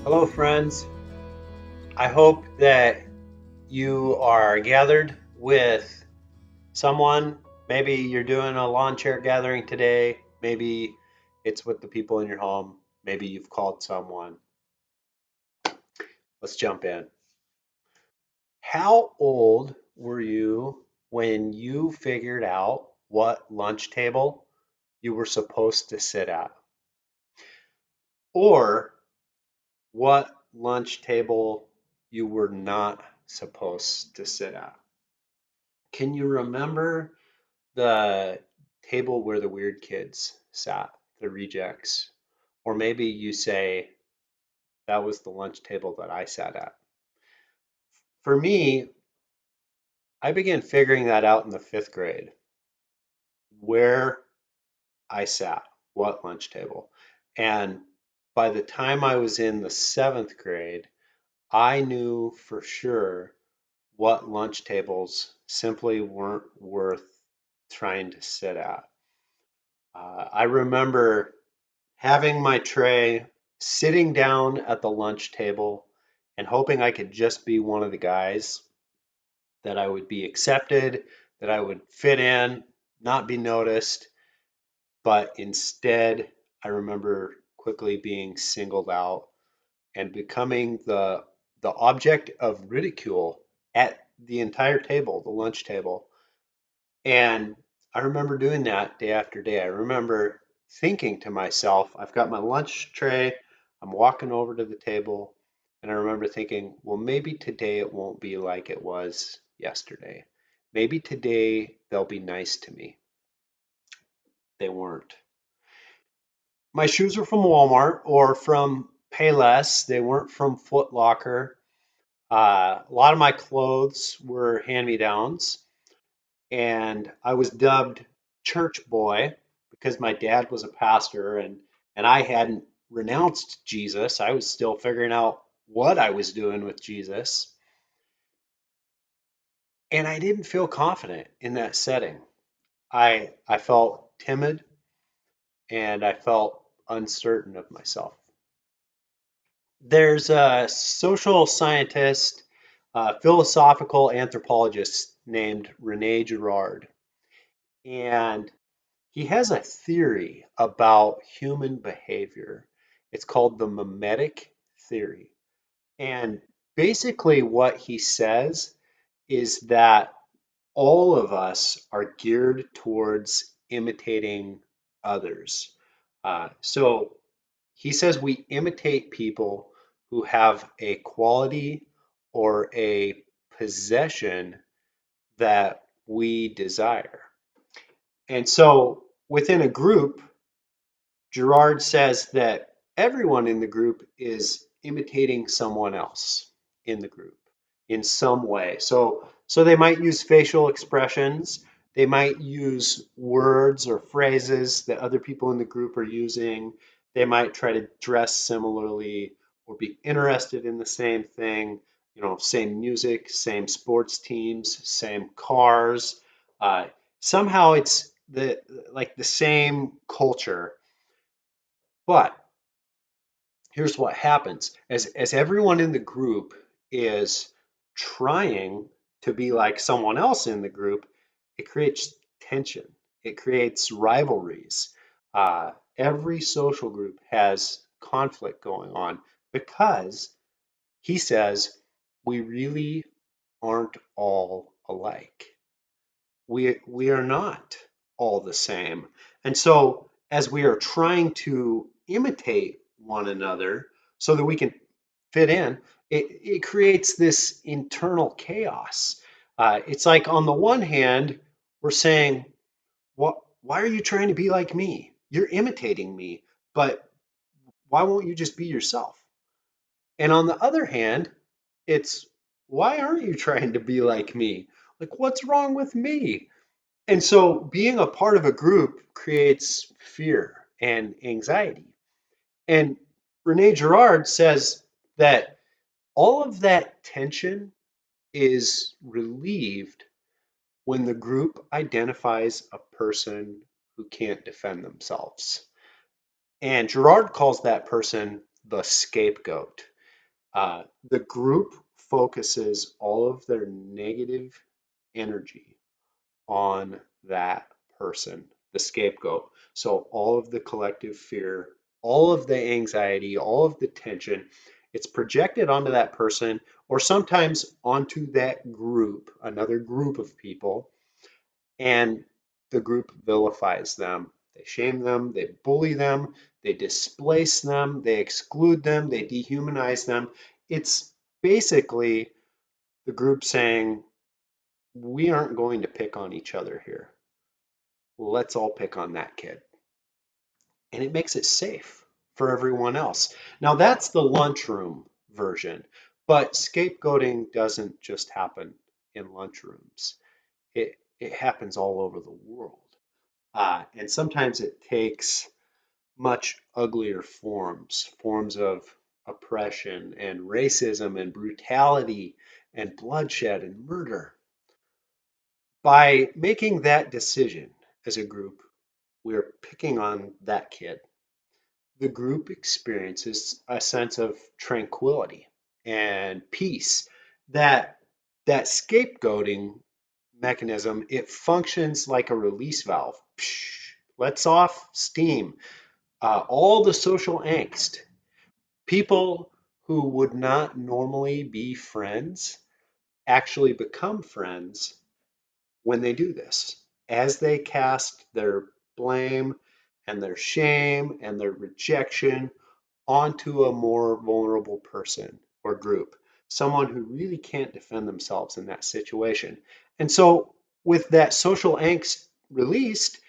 Hello, friends. I hope that you are gathered with someone. Maybe you're doing a lawn chair gathering today. Maybe it's with the people in your home. Maybe you've called someone. Let's jump in. How old were you when you figured out what lunch table you were supposed to sit at? Or what lunch table you were not supposed to sit at? Can you remember the table where the weird kids sat, the rejects? Or maybe you say, that was the lunch table that I sat at. For me, I began figuring that out in the fifth grade, where I sat, what lunch table. And by the time I was in the seventh grade, I knew for sure what lunch tables simply weren't worth trying to sit at. I remember having my tray, sitting down at the lunch table, and hoping I could just be one of the guys, that I would be accepted, that I would fit in, not be noticed. But instead, I remember quickly being singled out and becoming the object of ridicule at the entire table, the lunch table. And I remember doing that day after day. I remember thinking to myself, I've got my lunch tray, I'm walking over to the table, and I remember thinking, well, maybe today it won't be like it was yesterday. Maybe today they'll be nice to me. They weren't. My shoes were from Walmart or from Payless. They weren't from Foot Locker. A lot of my clothes were hand-me-downs. And I was dubbed church boy because my dad was a pastor and I hadn't renounced Jesus. I was still figuring out what I was doing with Jesus. And I didn't feel confident in that setting. I felt timid and I felt uncertain of myself. There's a social scientist, philosophical anthropologist named Rene Girard, and he has a theory about human behavior. It's called the mimetic theory. And basically, what he says is that all of us are geared towards imitating others. So he says we imitate people who have a quality or a possession that we desire. And so within a group, Gerard says that everyone in the group is imitating someone else in the group in some way. So they might use facial expressions, they might use words or phrases that other people in the group are using. They might try to dress similarly or be interested in the same thing, same music, same sports teams, same cars. Uh, Somehow it's the same culture, but here's what happens. As everyone in the group is trying to be like someone else in the group, it creates tension. It creates rivalries. Every social group has conflict going on because he says we really aren't all alike. We are not all the same. And so as we are trying to imitate one another so that we can fit in, it creates this internal chaos. It's like on the one hand, we're saying, what, why are you trying to be like me? You're imitating me, but why won't you just be yourself? And on the other hand, it's, why aren't you trying to be like me? Like, what's wrong with me? And so being a part of a group creates fear and anxiety. And Rene Girard says that all of that tension is relieved when the group identifies a person who can't defend themselves. And Girard calls that person the scapegoat. The group focuses all of their negative energy on that person, the scapegoat. So all of the collective fear, all of the anxiety, all of the tension, it's projected onto that person or sometimes onto that group, another group of people, and the group vilifies them. They shame them, they bully them, they displace them, they exclude them, they dehumanize them. It's basically the group saying, we aren't going to pick on each other here. Let's all pick on that kid. And it makes it safe for everyone else. Now, that's the lunchroom version, but scapegoating doesn't just happen in lunchrooms, it happens all over the world. And sometimes it takes much uglier forms, forms of oppression and racism and brutality and bloodshed and murder. By making that decision as a group, we're picking on that kid. The group experiences a sense of tranquility and peace. That scapegoating mechanism, it functions like a release valve. Psh, lets off steam. All the social angst. People who would not normally be friends actually become friends when they do this, as they cast their blame and their shame and their rejection onto a more vulnerable person or group, someone who really can't defend themselves in that situation. And so, with that social angst released,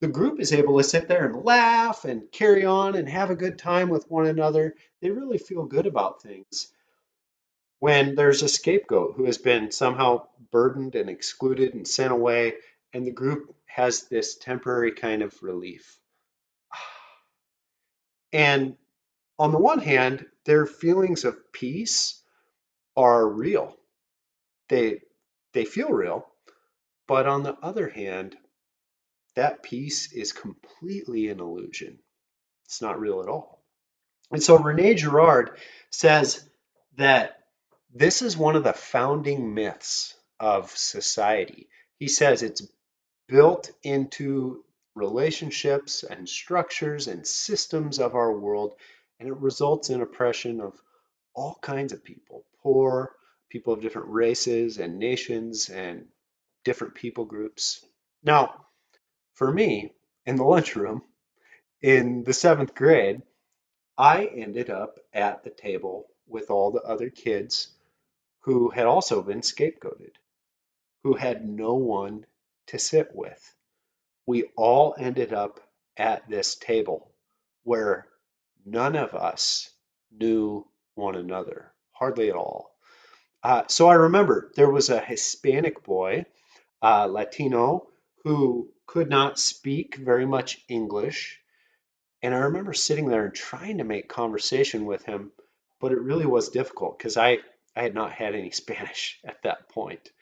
the group is able to sit there and laugh and carry on and have a good time with one another. They really feel good about things when there's a scapegoat who has been somehow burdened and excluded and sent away, and the group has this temporary kind of relief. And on the one hand, their feelings of peace are real. They they feel real, but on the other hand, that peace is completely an illusion. It's not real at all. And so Rene Girard says that this is one of the founding myths of society. He says it's built into relationships and structures and systems of our world, and it results in oppression of all kinds of people, poor, people of different races and nations and different people groups. Now, for me, in the lunchroom in the seventh grade, I ended up at the table with all the other kids who had also been scapegoated, who had no one to sit with. We all ended up at this table where none of us knew one another, hardly at all. So I remember there was a Hispanic boy, Latino, who could not speak very much English. And I remember sitting there and trying to make conversation with him, but it really was difficult because I had not had any Spanish at that point.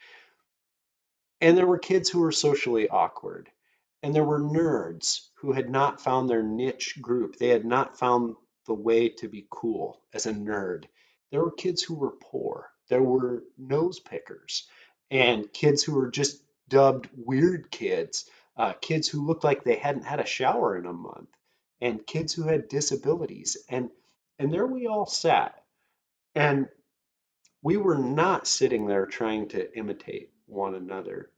And there were kids who were socially awkward. And there were nerds who had not found their niche group. They had not found the way to be cool as a nerd. There were kids who were poor. There were nose pickers and kids who were just dubbed weird kids, kids who looked like they hadn't had a shower in a month, and kids who had disabilities. And there we all sat. And we were not sitting there trying to imitate one another.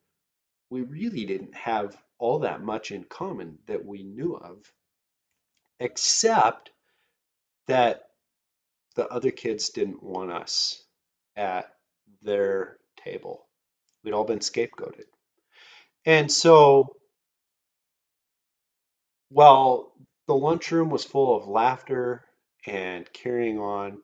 We really didn't have all that much in common that we knew of, except that the other kids didn't want us at their table. We'd all been scapegoated. And so while the lunchroom was full of laughter and carrying on,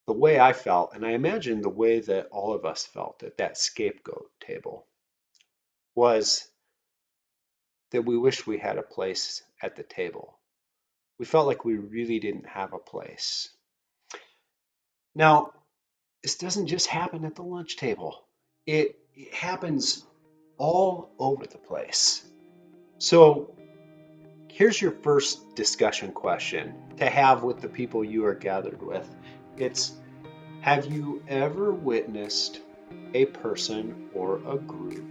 the way I felt, and I imagine the way that all of us felt at that scapegoat table, was that we wished we had a place at the table. We felt like we really didn't have a place. Now, this doesn't just happen at the lunch table. It happens all over the place. So here's your first discussion question to have with the people you are gathered with. It's, have you ever witnessed a person or a group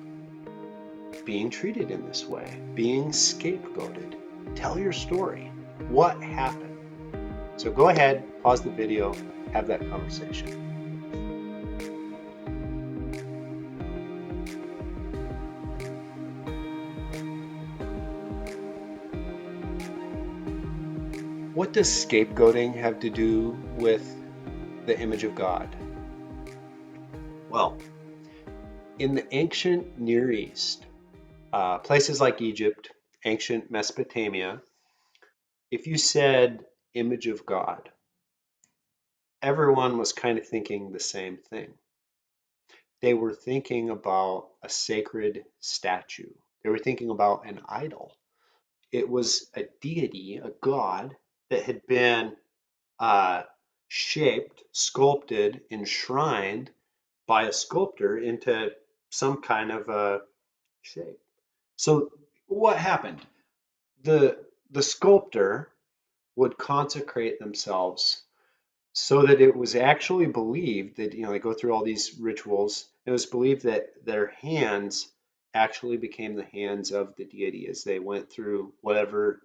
being treated in this way, being scapegoated? Tell your story. What happened? So go ahead, pause the video, have that conversation. What does scapegoating have to do with the image of God? Well, in the ancient Near East, places like Egypt, ancient Mesopotamia, if you said image of God, everyone was kind of thinking the same thing. They were thinking about a sacred statue. They were thinking about an idol. It was a deity, a god that had been uh, shaped, sculpted, enshrined by a sculptor into some kind of a shape. So what happened? The the sculptor would consecrate themselves so that it was actually believed that, they go through all these rituals. It was believed that their hands actually became the hands of the deity as they went through whatever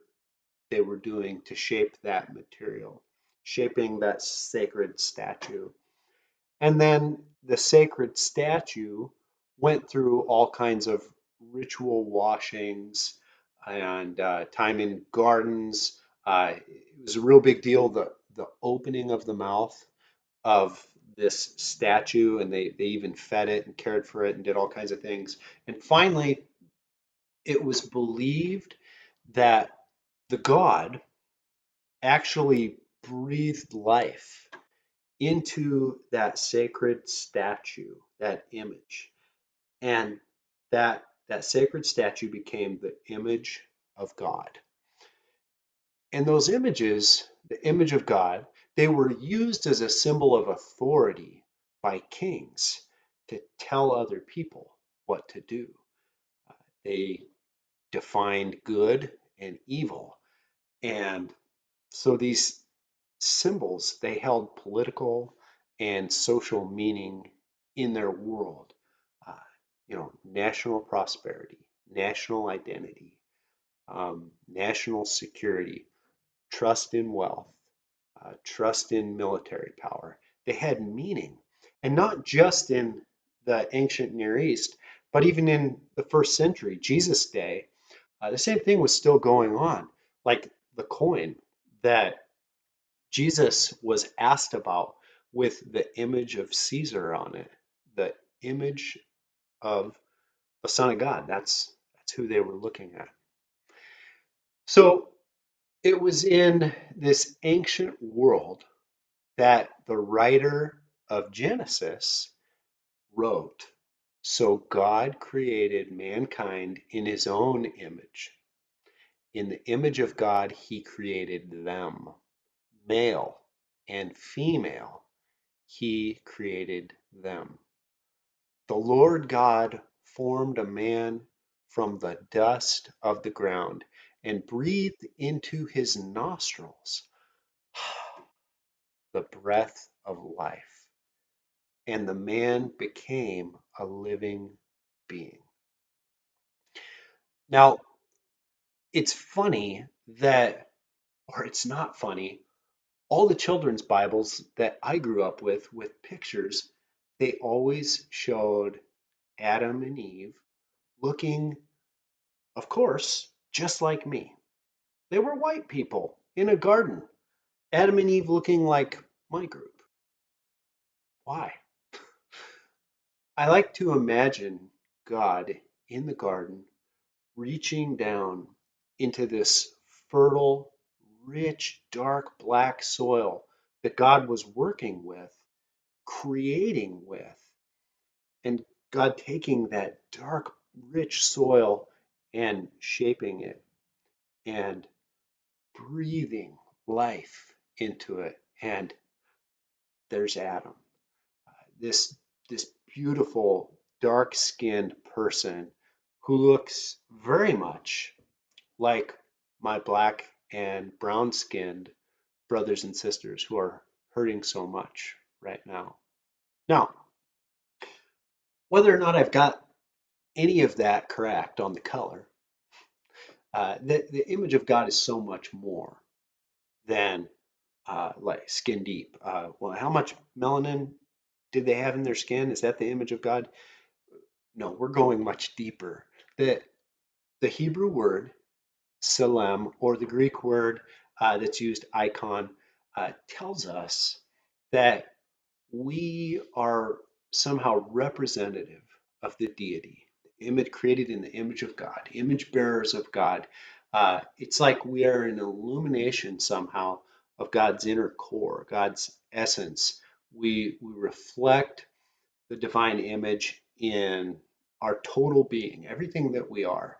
they were doing to shape that material, shaping that sacred statue. And then the sacred statue went through all kinds of ritual washings and time in gardens. It was a real big deal, the opening of the mouth of this statue, and they even fed it and cared for it and did all kinds of things. And finally, it was believed that the god actually breathed life into that sacred statue, that image. And that sacred statue became the image of God. And those images, the image of God, they were used as a symbol of authority by kings to tell other people what to do. They defined good and evil. And so these symbols, they held political and social meaning in their world. Uh, national prosperity, national identity, national security, trust in wealth, trust in military power. They had meaning, and not just in the ancient Near East, but even in the first century, Jesus' day, the same thing was still going on. Like the coin that Jesus was asked about with the image of Caesar on it, the image of the Son of God. That's who they were looking at. So it was in this ancient world that the writer of Genesis wrote. So God created mankind in his own image. In the image of God, he created them, male and female. He created them. The Lord God formed a man from the dust of the ground and breathed into his nostrils the breath of life, and the man became a living being. Now, it's funny that, or it's not funny, all the children's Bibles that I grew up with pictures, they always showed Adam and Eve looking, of course, just like me. They were white people in a garden. Adam and Eve looking like my group. Why? I like to imagine God in the garden reaching down into this fertile, rich, dark black soil that God was working with, creating with, and God taking that dark, rich soil and shaping it and breathing life into it. And there's Adam, this this beautiful dark-skinned person who looks very much like my black and brown-skinned brothers and sisters who are hurting so much right now. Now, whether or not I've got any of that correct on the color, the image of God is so much more than like skin deep. Well, how much melanin did they have in their skin? Is that the image of God? No, we're going much deeper. The, the Hebrew word Selem, or the Greek word that's used icon, tells us that we are somehow representative of the deity, image created in the image of God, image bearers of God. It's like we are an illumination somehow of God's inner core, God's essence. We reflect the divine image in our total being, everything that we are,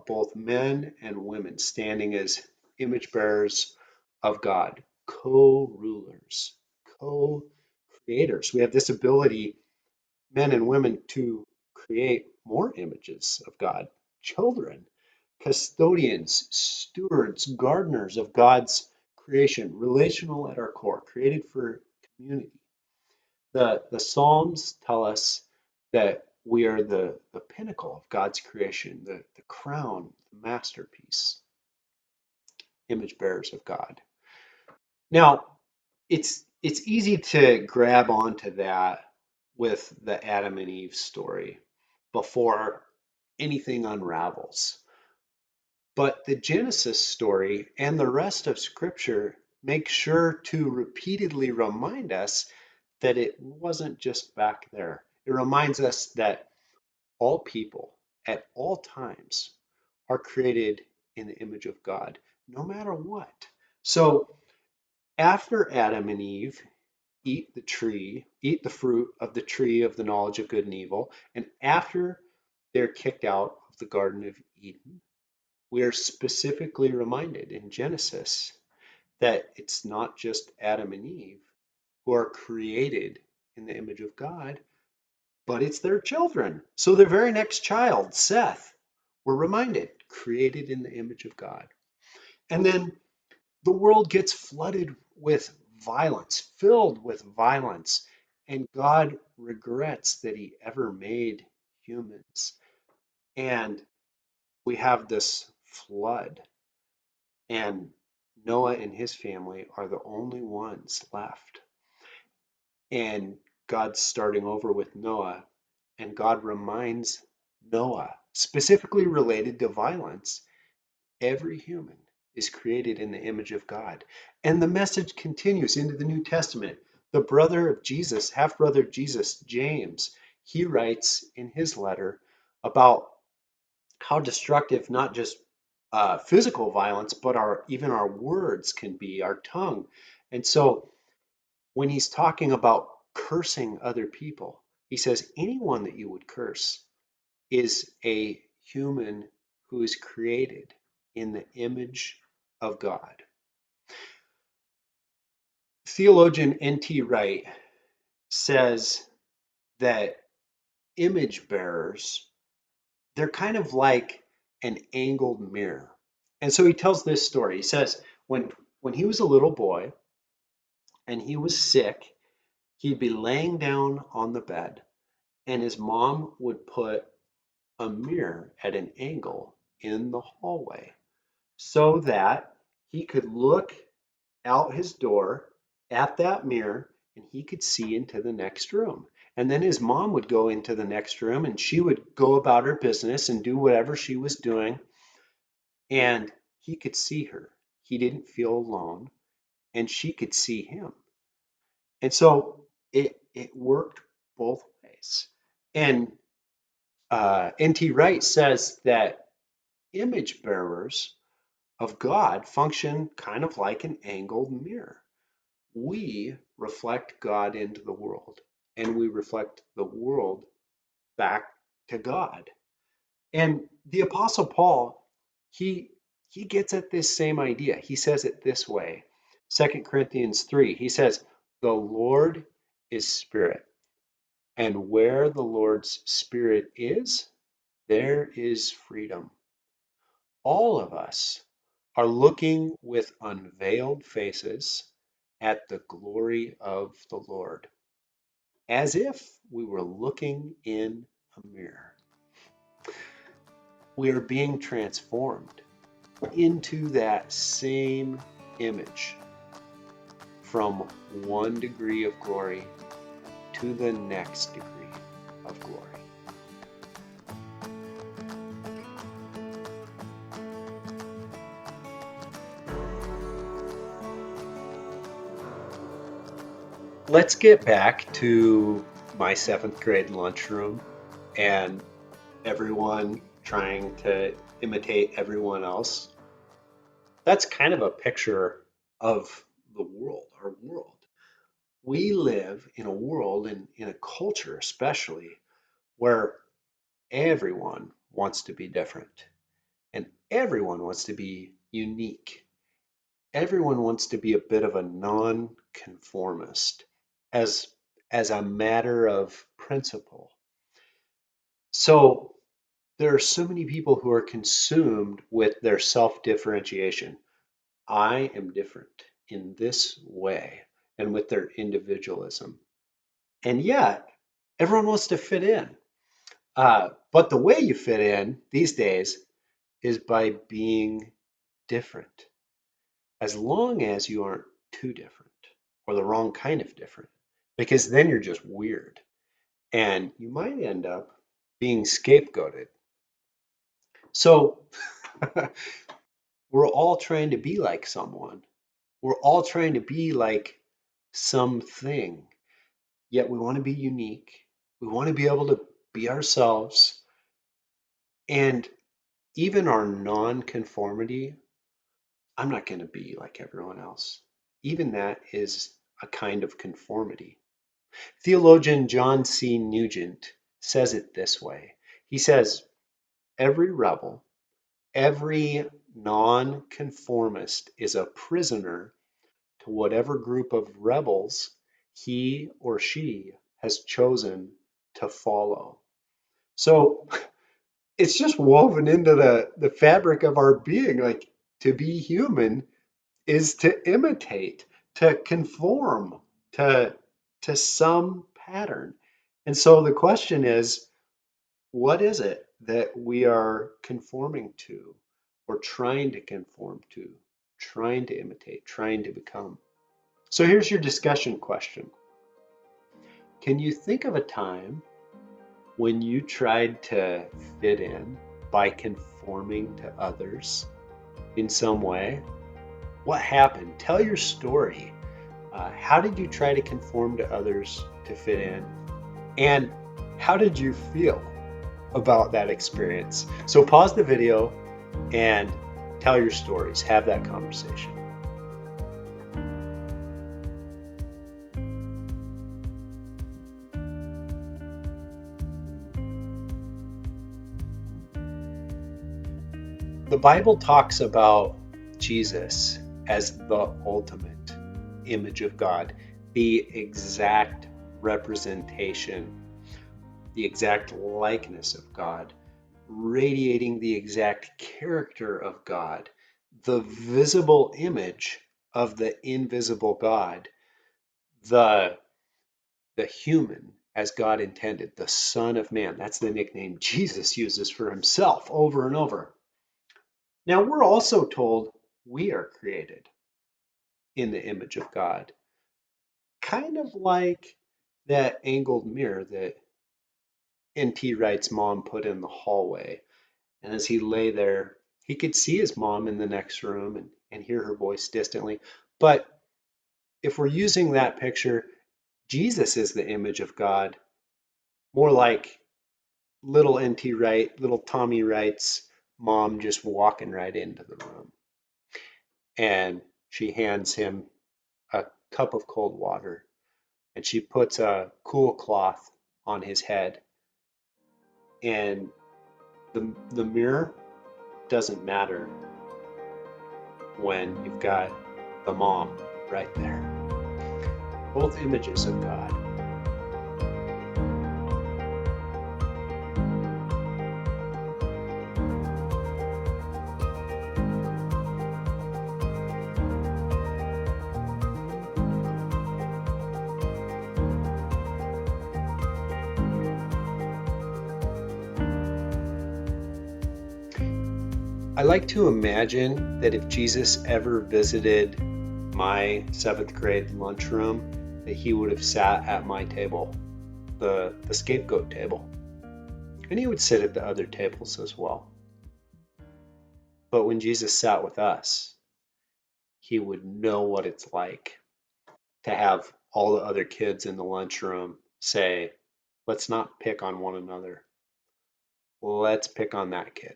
both men and women, standing as image bearers of God, co rulers, co creators. We have this ability, men and women, to create more images of God, children, custodians, stewards, gardeners of God's creation, relational at our core, created for community. The Psalms tell us that we are the pinnacle of God's creation, the crown, the masterpiece, image bearers of God. Now, it's easy to grab onto that with the Adam and Eve story before anything unravels. But the Genesis story and the rest of Scripture make sure to repeatedly remind us that it wasn't just back there. It reminds us that all people at all times are created in the image of God, no matter what. So after Adam and Eve eat the fruit of the tree of the knowledge of good and evil, and after they're kicked out of the Garden of Eden, we are specifically reminded in Genesis that it's not just Adam and Eve who are created in the image of God, but it's their children. So their very next child, Seth, we're reminded, created in the image of God. And then the world gets flooded with violence, filled with violence, and God regrets that he ever made humans. And we have this flood, and Noah and his family are the only ones left. And God's starting over with Noah, and God reminds Noah, specifically related to violence, every human is created in the image of God. And the message continues into the New Testament. The brother of Jesus, half brother of Jesus, James, he writes in his letter about how destructive not just physical violence, but even our words can be, our tongue. And so when he's talking about cursing other people, he says anyone that you would curse is a human who is created in the image of God. Theologian N.T. Wright says that image bearers, they're kind of like an angled mirror. And so he tells this story. He says when he was a little boy and he was sick, he'd be laying down on the bed and his mom would put a mirror at an angle in the hallway so that he could look out his door at that mirror and he could see into the next room. And then his mom would go into the next room and she would go about her business and do whatever she was doing. And he could see her. He didn't feel alone and she could see him. And so it worked both ways. And N.T. Wright says that image bearers of God function kind of like an angled mirror. We reflect God into the world, and we reflect the world back to God. And the Apostle Paul, he he gets at this same idea. He says it this way. 2 Corinthians 3, he says, "The Lord is spirit, and where the Lord's spirit is, there is freedom." All of us are looking with unveiled faces at the glory of the Lord, as if we were looking in a mirror. We are being transformed into that same image from one degree of glory to the next degree of glory. Let's get back to my 7th grade lunchroom and everyone trying to imitate everyone else. That's kind of a picture of the world, our world. We live in a world and in a culture, especially, where everyone wants to be different and everyone wants to be unique. Everyone wants to be a bit of a non-conformist as a matter of principle. So there are so many people who are consumed with their self-differentiation. I am different in this way, and with their individualism. And yet, everyone wants to fit in. But the way you fit in these days is by being different, as long as you aren't too different or the wrong kind of different, because then you're just weird and you might end up being scapegoated. So we're all trying to be like someone. We're all trying to be like something, yet we want to be unique. We want to be able to be ourselves. And even our non-conformity, I'm not going to be like everyone else. Even that is a kind of conformity. Theologian John C. Nugent says it this way. He says, every rebel, every non-conformist is a prisoner to whatever group of rebels he or she has chosen to follow. So it's just woven into the fabric of our being. Like, to be human is to imitate, to conform to some pattern. And so the question is, what is it that we are conforming to or trying to conform to, trying to imitate, trying to become? So here's your discussion question. Can you think of a time when you tried to fit in by conforming to others in some way? What happened? Tell your story. How did you try to conform to others to fit in? And how did you feel about that experience? So pause the video and tell your stories. Have that conversation. The Bible talks about Jesus as the ultimate image of God, the exact representation, the exact likeness of God, radiating the exact character of God, the visible image of the invisible God, the human as God intended, the Son of Man. That's the nickname Jesus uses for himself over and over. Now, we're also told we are created in the image of God, kind of like that angled mirror that N.T. Wright's mom put in the hallway. And as he lay there, he could see his mom in the next room and hear her voice distantly. But if we're using that picture, Jesus is the image of God, more like little N.T. Wright, little Tommy Wright's mom just walking right into the room. And she hands him a cup of cold water and she puts a cool cloth on his head. And the mirror doesn't matter when you've got the mom right there. Both images of God. I like to imagine that if Jesus ever visited my seventh grade lunchroom, that he would have sat at my table, the scapegoat table, and he would sit at the other tables as well. But when Jesus sat with us, he would know what it's like to have all the other kids in the lunchroom say, let's not pick on one another. Let's pick on that kid.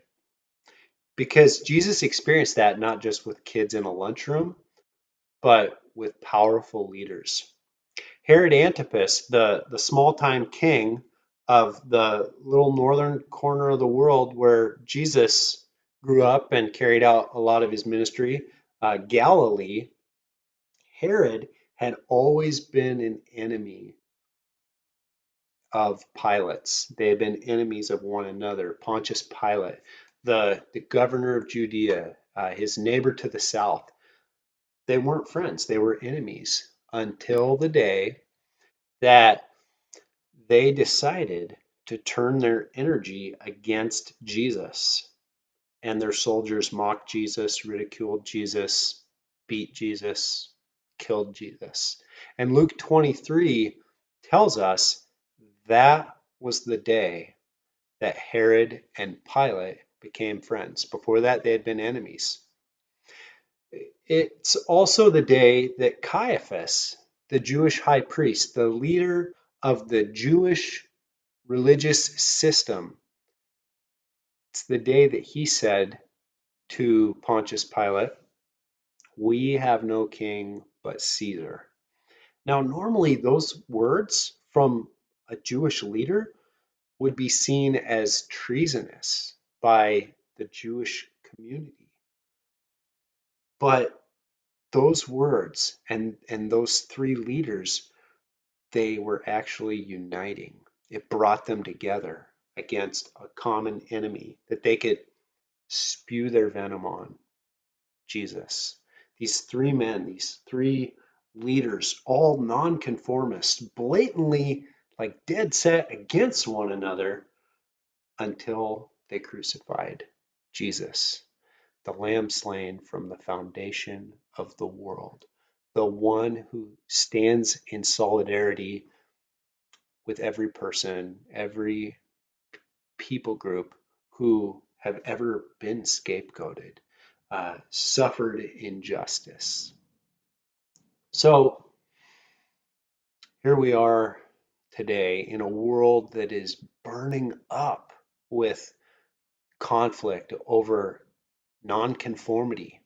Because Jesus experienced that not just with kids in a lunchroom, but with powerful leaders. Herod Antipas, the small time king of the little northern corner of the world where Jesus grew up and carried out a lot of his ministry, Galilee, Herod had always been an enemy of Pilate's. They had been enemies of one another. Pontius Pilate, the governor of Judea, his neighbor to the south, they weren't friends, they were enemies until the day that they decided to turn their energy against Jesus. And their soldiers mocked Jesus, ridiculed Jesus, beat Jesus, killed Jesus. And Luke 23 tells us that was the day that Herod and Pilate became friends. Before that, they had been enemies. It's also the day that Caiaphas, the Jewish high priest, the leader of the Jewish religious system, it's the day that he said to Pontius Pilate, we have no king but Caesar. Now, normally those words from a Jewish leader would be seen as treasonous by the Jewish community. But those words and those three leaders, they were actually uniting. It brought them together against a common enemy that they could spew their venom on, Jesus. These three men, these three leaders, all nonconformists, blatantly like dead set against one another until they crucified Jesus, the lamb slain from the foundation of the world, the one who stands in solidarity with every person, every people group who have ever been scapegoated, suffered injustice. So here we are today in a world that is burning up with conflict over nonconformity.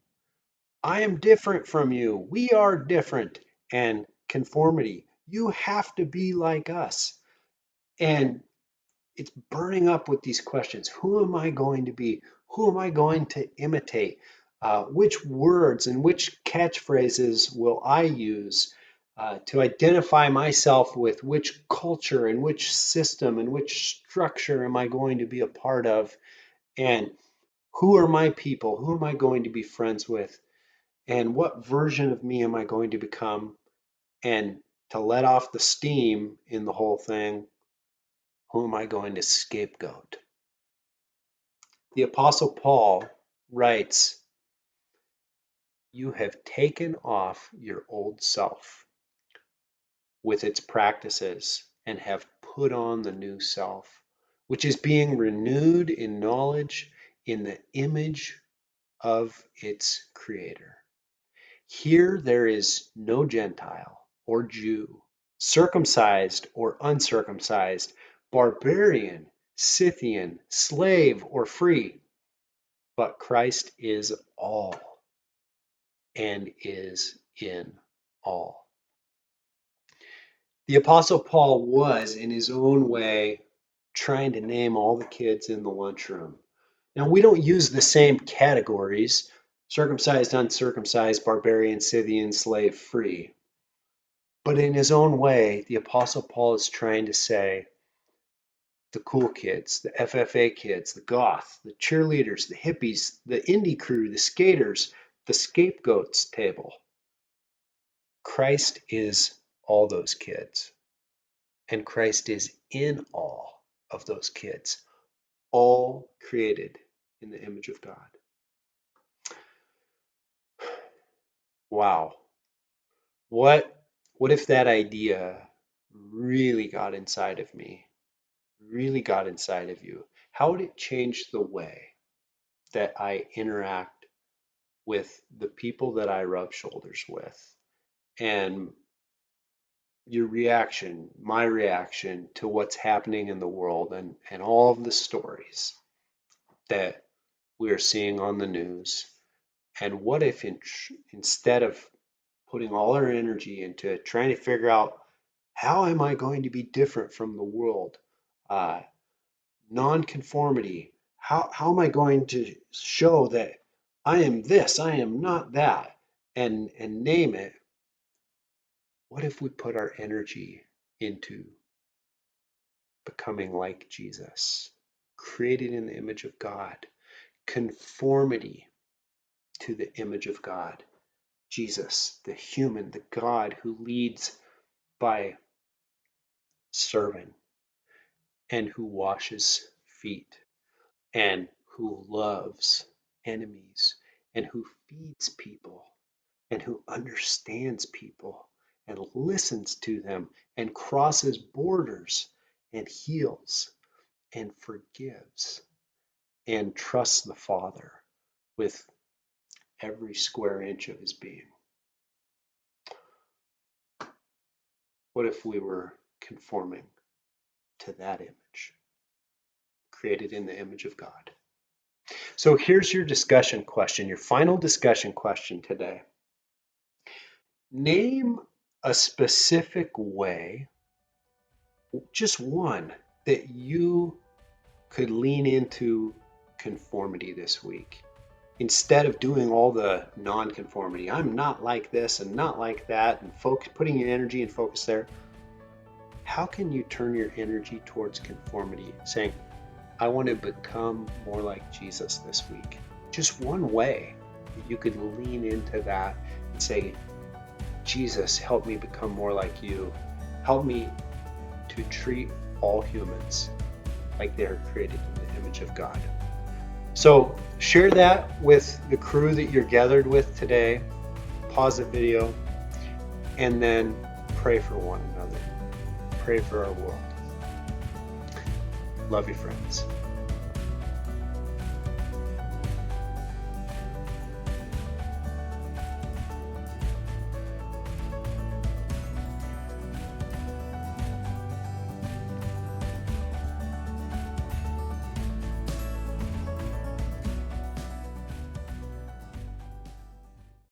I am different from you. We are different. And conformity. You have to be like us. And it's burning up with these questions. Who am I going to be? Who am I going to imitate? Which words and which catchphrases will I use to identify myself with? Which culture and which system and which structure am I going to be a part of? And who are my people? Who am I going to be friends with? And what version of me am I going to become? And to let off the steam in the whole thing, who am I going to scapegoat? The Apostle Paul writes, you have taken off your old self with its practices and have put on the new self, which is being renewed in knowledge in the image of its creator. Here there is no Gentile or Jew, circumcised or uncircumcised, barbarian, Scythian, slave or free, but Christ is all and is in all. The Apostle Paul was, in his own way, trying to name all the kids in the lunchroom. Now, we don't use the same categories circumcised, uncircumcised, barbarian, Scythian, slave, free. But in his own way, the Apostle Paul is trying to say the cool kids, the FFA kids, the goth, the cheerleaders, the hippies, the indie crew, the skaters, the scapegoats table. Christ is all those kids, and Christ is in all of those kids, all created in the image of God. Wow. What what if that idea really got inside of me? Really got inside of you? How would it change the way that I interact with the people that I rub shoulders with? And your reaction, my reaction to what's happening in the world and all of the stories that we're seeing on the news. And what if instead of putting all our energy into trying to figure out how am I going to be different from the world, uh, nonconformity, how am I going to show that I am this, I am not that, and name it, what if we put our energy into becoming like Jesus, created in the image of God, conformity to the image of God. Jesus, the human, the God who leads by serving and who washes feet and who loves enemies and who feeds people and who understands people and listens to them and crosses borders and heals and forgives and trusts the Father with every square inch of his being. What if we were conforming to that image, created in the image of God? So here's your discussion question, your final discussion question today. Name a specific way, just one, that you could lean into conformity this week. Instead of doing all the non-conformity, I'm not like this and not like that, and putting your energy and focus there, how can you turn your energy towards conformity, saying, I want to become more like Jesus this week? Just one way that you could lean into that and say, Jesus, help me become more like you. Help me to treat all humans like they are created in the image of God. So share that with the crew that you're gathered with today. Pause the video and then pray for one another. Pray for our world. Love you, friends.